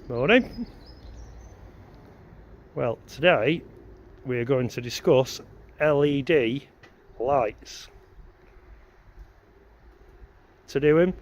Morning. Well, today we are going to discuss LED lights. To do them,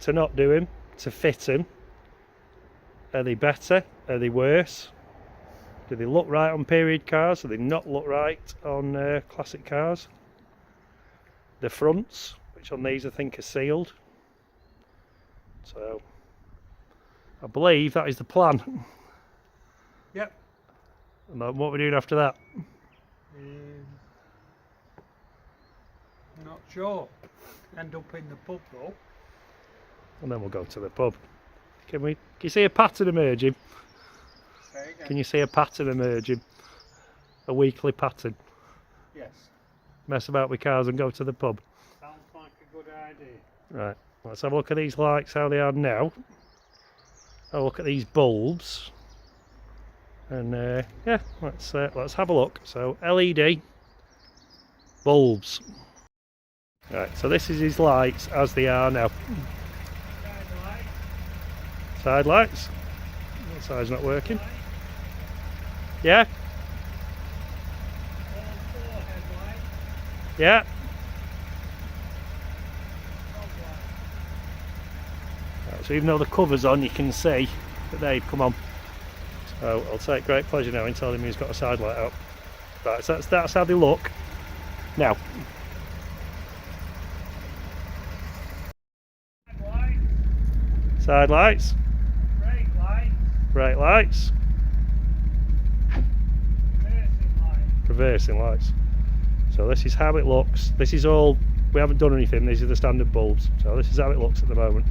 to not do them, to fit them. Are they better? Are they worse? Do they look right on period cars? Do they not look right on classic cars? The fronts, which on these I think are sealed. So I believe that is the plan. Yep. And then what we're doing after that? Not sure. End up in the pub though. And then we'll go to the pub. Can you see a pattern emerging? Say again. Can you see a pattern emerging? A weekly pattern. Yes. Mess about with cars and go to the pub. Sounds like a good idea. Right, let's have a look at these lights, how they are now. Have a look at these bulbs. And yeah, let's have a look. So LED bulbs. Right, so this is his lights as they are now. Side lights. That side's not working. Yeah. Yeah. Right, so even though the cover's on, you can see that they've come on. So I'll take great pleasure now in telling him he's got a side light out. Right, so that's how they look now. Side lights. Brake lights. Brake lights. Reversing lights. Reversing lights. So this is how it looks. This is all, we haven't done anything, these are the standard bulbs. So this is how it looks at the moment.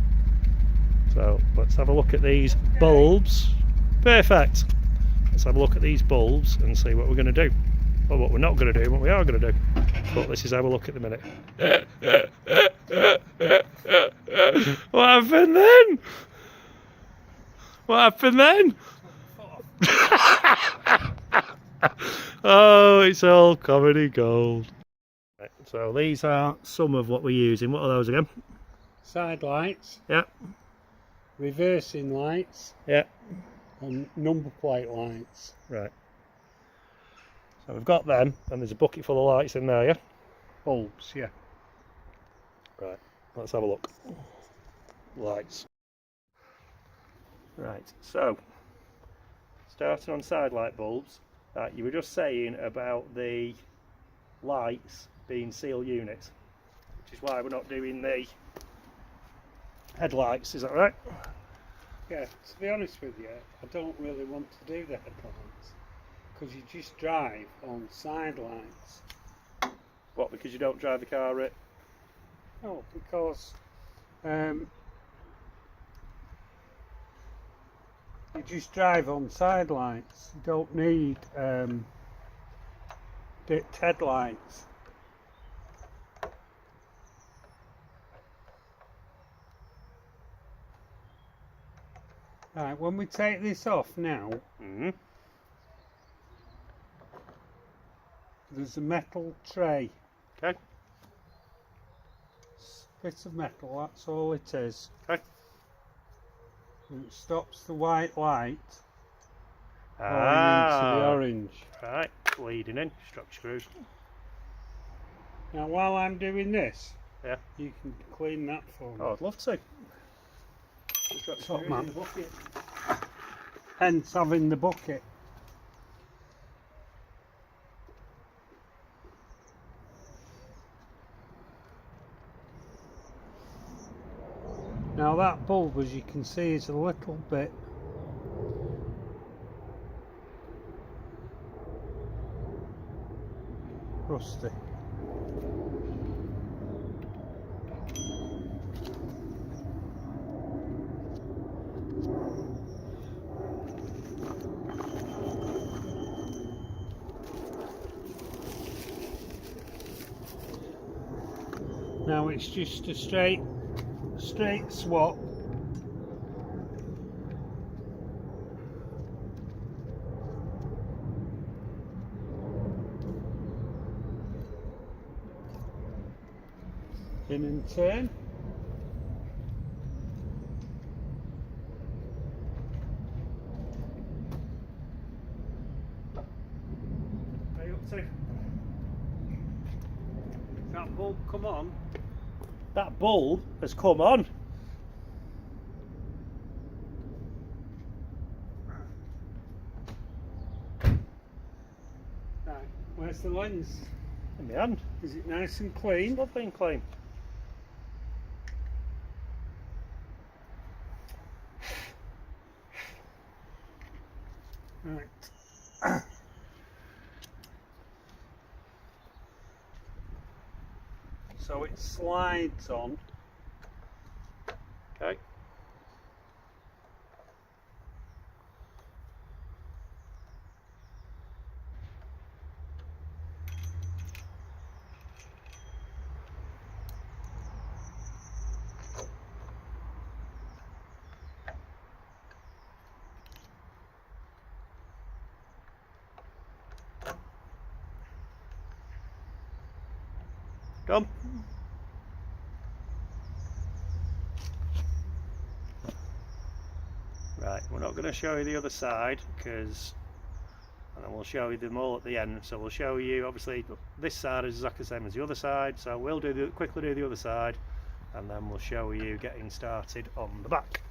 So let's have a look at these bulbs. Perfect. Let's have a look at these bulbs and see what we're going to do. Or what we're not going to do, and what we are going to do. But this is how we look at the minute. What happened then? What happened then? Oh, it's all comedy gold. Right, so these are some of what we're using. What are those again? Side lights. Yeah. Reversing lights. Yeah. And number plate lights. Right. So we've got them, and there's a bucket full of lights in there, yeah? Bulbs, yeah. Right, let's have a look. Lights. Right, so starting on side light bulbs, you were just saying about the lights being seal units, which is why we're not doing the headlights, is that right? Yeah, to be honest with you, I don't really want to do the headlights because you just drive on side lights. What, because you don't drive the car at? No, because you just drive on side lights. You don't need headlights. Right, when we take this off now, there's a metal tray. Okay. Bit of metal, that's all it is. Okay. And it stops the white light going into the orange. Right, leading in, strap screws. Now while I'm doing this, Yeah. you can clean that for me. Oh, I'd love to. Top man. Hence having the bucket. Now that bulb, as you can see, is a little bit rusty. Now it's just a straight swap. In and turn. to. That bulb come on. That bulb has come on. Right, where's the lens? In my hand. Is it nice and clean? Lovely and clean. Right. So it slides on. Okay. Done. Right, we're not going to show you the other side because, and then we'll show you them all at the end. So we'll show you, obviously, this side is exactly the same as the other side. So we'll quickly do the other side, and then we'll show you getting started on the back.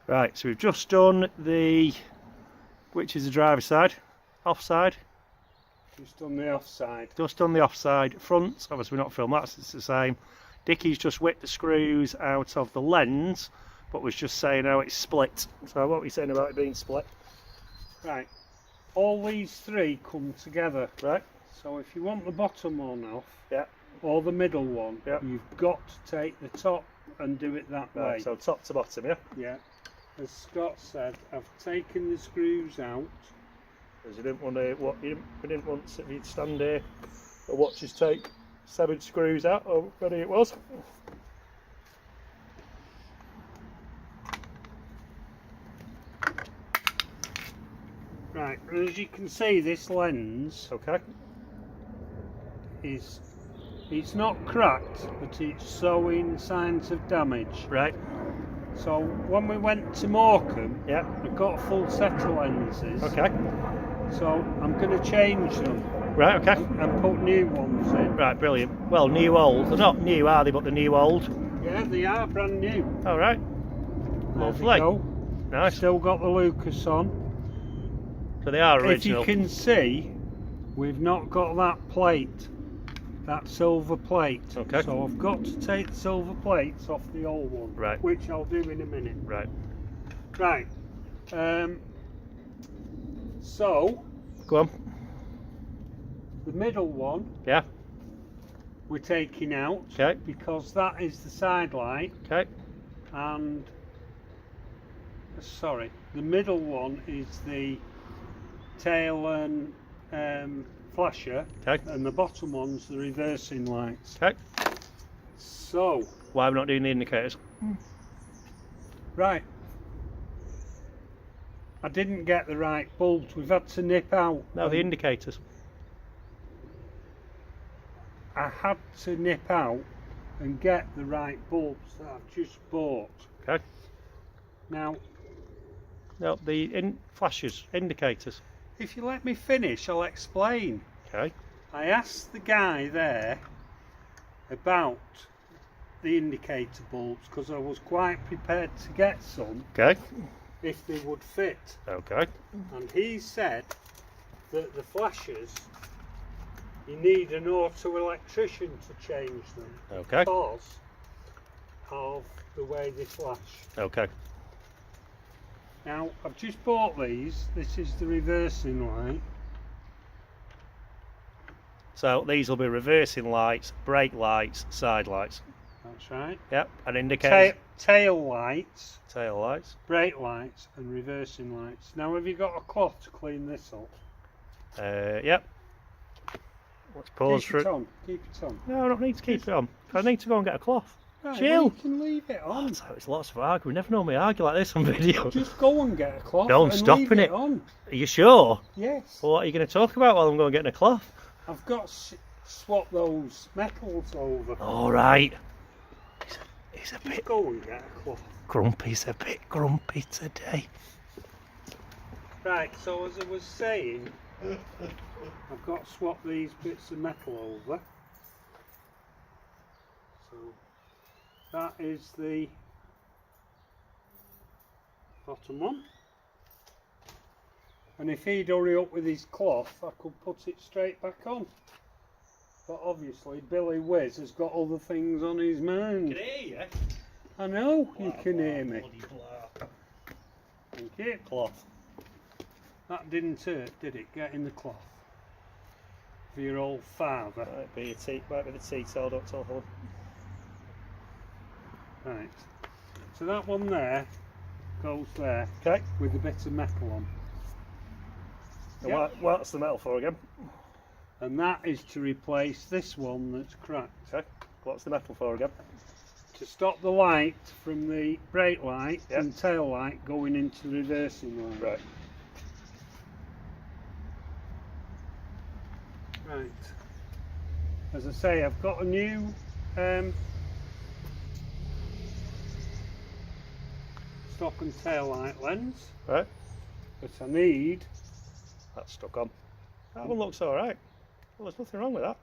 Right, so we've just done which is the driver's side, offside. Just on the offside. Just on the offside front, obviously we're not filmed that, so it's the same. Dickie's just whipped the screws out of the lens, but was just saying how it's split. So what were you saying about it being split? Right, all these three come together. Right. So if you want the bottom one off, Yeah. or the middle one, Yeah. you've got to take the top and do it that Right, way. so top to bottom, yeah? Yeah. As Scott said, I've taken the screws out. Because you didn't want to, we didn't want if you'd stand here or watch us take 7 screws out, or whatever it was. Right, and as you can see, this lens Okay. it's not cracked, but it's showing signs of damage. Right. So when we went to Morecambe, Yeah. I got a full set of lenses. Okay. So I'm going to change them Right, okay. and put new ones in. Right, brilliant. Well, new old. They're not new, are they? But they're new old. Yeah, they are brand new. All right. There Lovely. we go. Nice. Still got the Lucas on. So they are original. If you can see, we've not got that plate, that silver plate. Okay. So I've got to take the silver plates off the old one. Right. Which I'll do in a minute. Right. Right. So Go on. the middle one Yeah. we're taking out. Okay. Because that is the side light, Okay. and sorry, the middle one is the tail and flasher, Okay. and the bottom one's the reversing lights. Okay. So, Why are we not doing the indicators? right, I didn't get the right bulbs. We've had to nip out. No, the indicators. I had to nip out and get the right bulbs that I've just bought. Okay. Now, No, the flashes, indicators. if you let me finish, I'll explain. Okay. I asked the guy there about the indicator bulbs because I was quite prepared to get some Okay. if they would fit, Okay. and he said that the flashers, you need an auto electrician to change them Okay. because of the way they flash. Okay. Now I've just bought these. This is the reversing light. So these will be reversing lights, brake lights, side lights. That's right. Yep. And indicators. Tail lights, Tail lights. brake lights and reversing lights. Now have you got a cloth to clean this up? Yep. Let's pause Keep for it on. Keep it on. No, I don't need to keep it on. I need to go and get a cloth. Right, Chill. well, you can leave it on. So it's lots of arguing. Never normally argue like this on video. Just go and get a cloth. No, I'm and stopping leave it. on. Are you sure? Yes. Well, what are you going to talk about while I'm going getting a cloth? I've got to swap those metals over. All right. He's a Just bit go and get a cloth. grumpy. He's a bit grumpy today. Right. So as I was saying, I've got to swap these bits of metal over. So that is the bottom one. And if he'd hurry up with his cloth, I could put it straight back on. But obviously Billy Wiz has got other things on his mind. Can hear you? I know Blah, you can blah, hear me. bloody blah. Thank you. Cloth. That didn't hurt, did it? Getting the cloth for your old father. Might be the seat held up till home. Right. So that one there goes there. Okay. With a bit of metal on. Yep. What's the metal for again? And that is to replace this one that's cracked. Okay. What's the metal for again? To stop the light from the brake light Yep. and tail light going into the reversing light. Right. Right. As I say, I've got a new stop and tail light lens, Right. but I need That's stuck on. That one looks alright. Well, there's nothing wrong with that.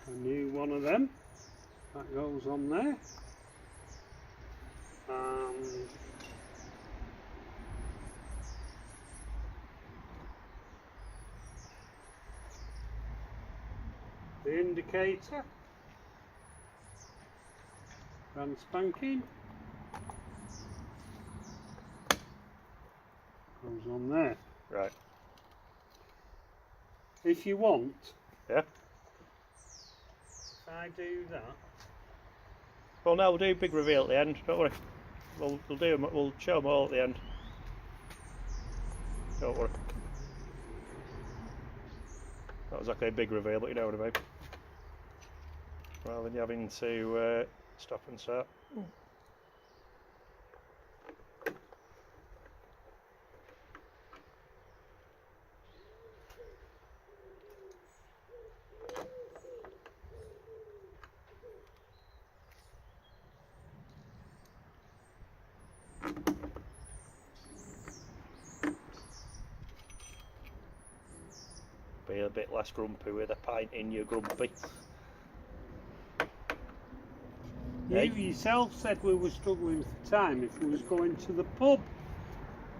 a new one of them. That goes on there. And the indicator, brand spanking, goes on there. Right. If you want, Yeah. if I do that, Well, no, we'll do a big reveal at the end. Don't worry. We'll show them all at the end. Don't worry. Not exactly a big reveal, but you know what I mean. Rather than you having to stop and start. Be a bit less grumpy with a pint in your grumpy. you Hey. yourself said we were struggling for time if we was going to the pub.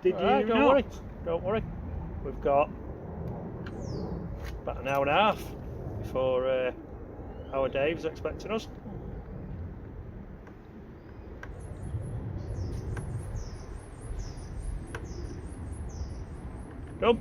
Did Alright, you don't not? worry. Don't worry. We've got about an hour and a half before our Dave's expecting us. Done.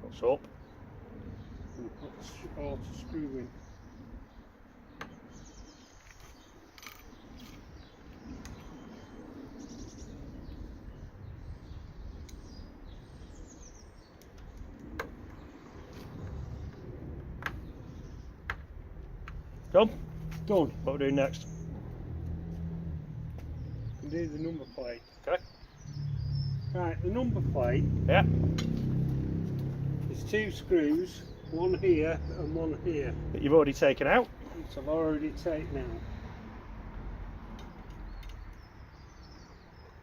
What's up? Or to screw in. Done. Done. What we're doing next? And do the number plate. Okay. Right, the number plate Yeah. is 2 screws, one here and one here, That you've already taken out. which I've already taken out.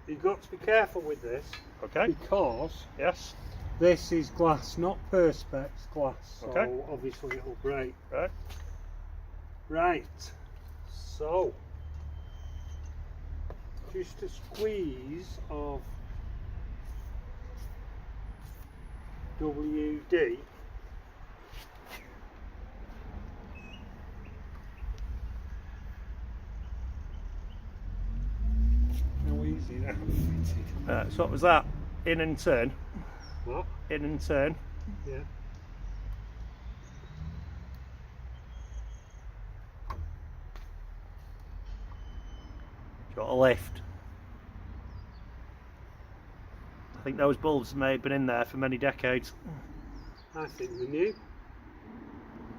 You've got to be careful with this Okay. because Yes. this is glass, not perspex glass, so Okay. obviously it'll break. Right. Right, so just a squeeze of WD. How easy that fitted. So what was that? In and turn. What? In and turn. Yeah. Got a lift. I think those bulbs may have been in there for many decades. I think they're new.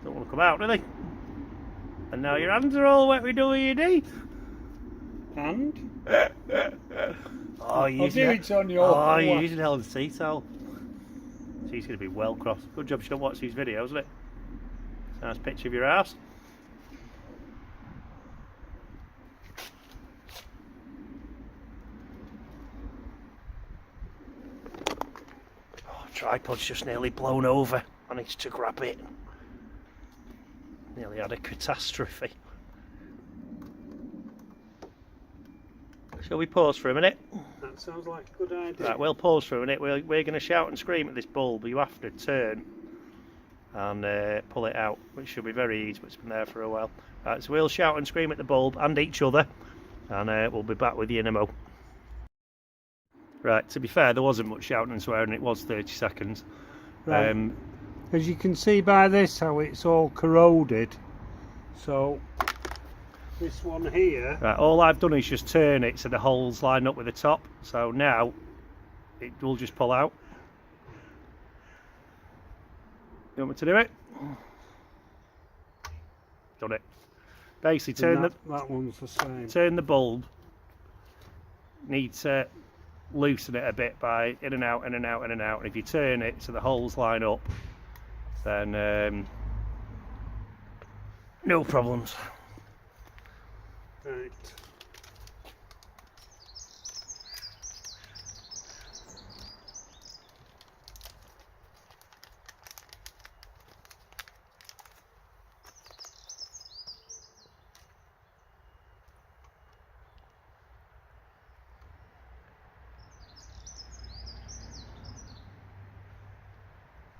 Don't want to come out, do they? And now your hands are all wet with WD. And? Oh, I'll do it on your you're using hell of a tea towel. She's going to be well cross. Good job she don't watch these videos, isn't it? Nice picture of your house. Oh, tripod's just nearly blown over. I need to grab it. Nearly had a catastrophe. Shall we pause for a minute? That sounds like a good idea. Right, we'll pause for a minute. We're going to shout and scream at this bulb. You have to turn and pull it out, which should be very easy, but it's been there for a while. Right, so we'll shout and scream at the bulb and each other, and we'll be back with you in a mo. Right, to be fair, there wasn't much shouting and swearing. It was 30 seconds. Right. As you can see by this, how it's all corroded. So this one here. Right, all I've done is just turn it so the holes line up with the top. So now it will just pull out. You want me to do it? Done it. Basically, that one's the same. Turn the bulb. Need to loosen it a bit by in and out, in and out, in and out. And if you turn it so the holes line up, then no problems. Right.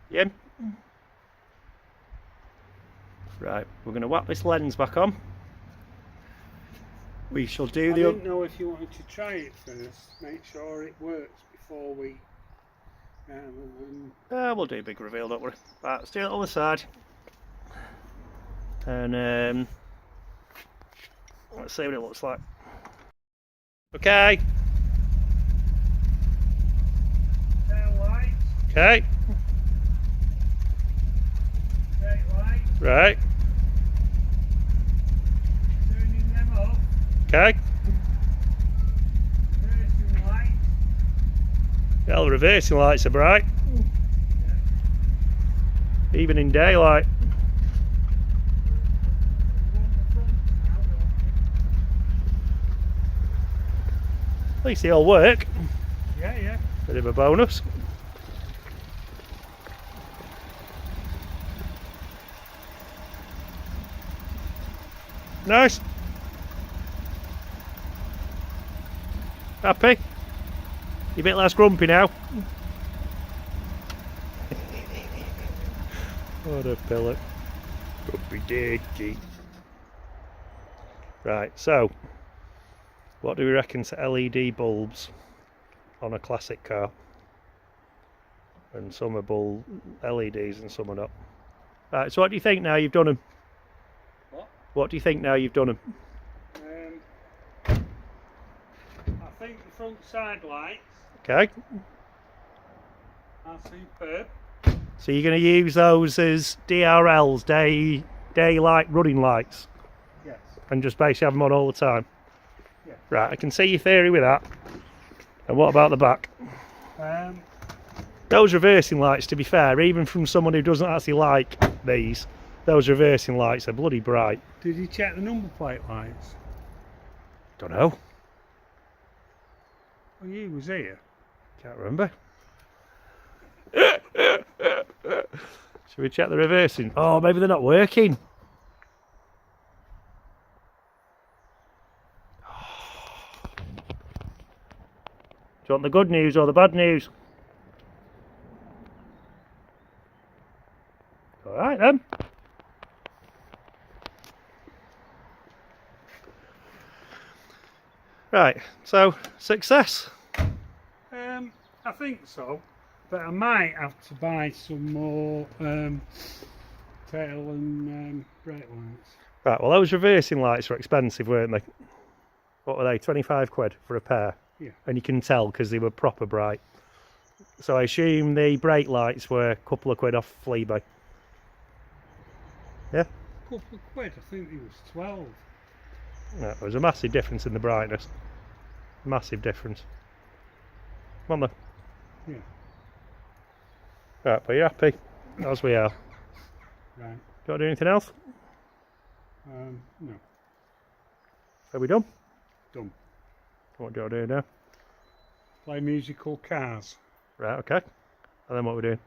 Yeah. Right, we're going to whack this lens back on. We shall do I didn't know if you wanted to try it first, make sure it works before we. We'll do a big reveal, don't worry. Right, let's do it on the side. And let's see what it looks like. Okay. Tail light. Okay. Tail light. Right. Turning them up. Okay. Reversing light. Well, the reversing lights are bright. Yeah. Even in daylight. At least they all work. Yeah, yeah. Bit of a bonus. Nice. Happy? You a bit less grumpy now? What a pillock. Grumpy dicky. Right, so what do we reckon to LED bulbs on a classic car? And some are bulb LEDs and some are not. Right, so what do you think now you've done them? What do you think now you've done them? I think the front side lights Okay. are superb. So you're going to use those as DRLs, daylight running lights, Yes. and just basically have them on all the time. Yeah. Right, I can see your theory with that. And what about the back? Those reversing lights, to be fair, even from someone who doesn't actually like these, those reversing lights are bloody bright. Did you check the number plate lights? Don't know. Well, you was here. Can't remember. Should we check the reversing? Oh, maybe they're not working. Do you want the good news or the bad news? Alright then. Right, so success. I think so, but I might have to buy some more tail and brake lights. Right, well those reversing lights were expensive, weren't they? What were they, 25 quid for a pair? Yeah. And you can tell because they were proper bright. So I assume the brake lights were a couple of quid off Fleabag. Yeah. Couple of quid, I think it was 12. Yeah, there was a massive difference in the brightness. Massive difference. Come on then. Yeah. Right, but you're happy as we are. Right. Got to do anything else? No. Are we done? Done. What do I do now? Play musical cars. Right, okay. And then what we're doing?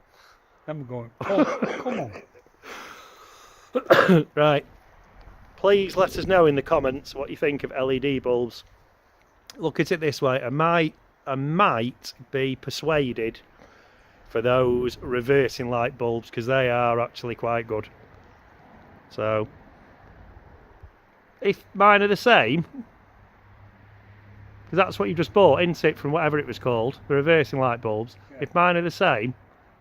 Then we're going, oh, come on. Right. Please let us know in the comments what you think of LED bulbs. Look at it this way. I might be persuaded for those reversing light bulbs because they are actually quite good. So, if mine are the same, because that's what you just bought, isn't it, from whatever it was called, the reversing light bulbs. Yeah. If mine are the same,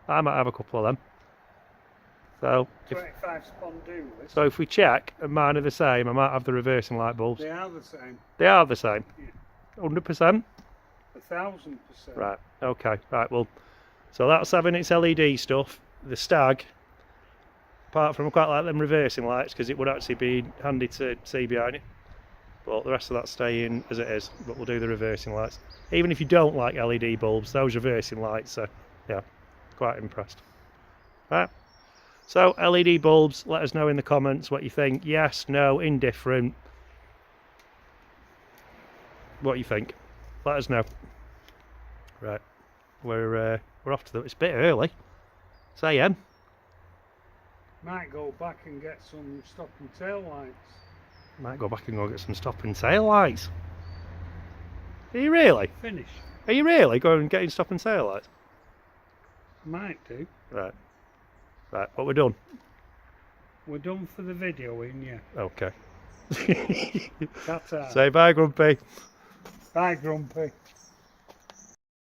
I might have a couple of them. So, 25 spondoolers. so if we check and mine are the same, I might have the reversing light bulbs. They are the same. They are the same. Yeah. 100%? 1,000%. Right, okay, right, well, so that's having its LED stuff. The Stag, apart from I quite like them reversing lights because it would actually be handy to see behind it. But the rest of that's staying as it is, but we'll do the reversing lights. Even if you don't like LED bulbs, those reversing lights are, yeah, quite impressed. Right, so LED bulbs, let us know in the comments what you think. Yes, no, indifferent. What you think? Let us know. Right, we're off to the. It's a bit early. Say again. Might go back and get some stop and tail lights. Might go back and go get some stop and tail lights. Are you really? Finish. Are you really going and getting stop and tail lights? Might do. Right. Right, but we're done. We're done for the videoing, yeah. Okay. Ta-ta. Say bye, Grumpy. Bye, Grumpy.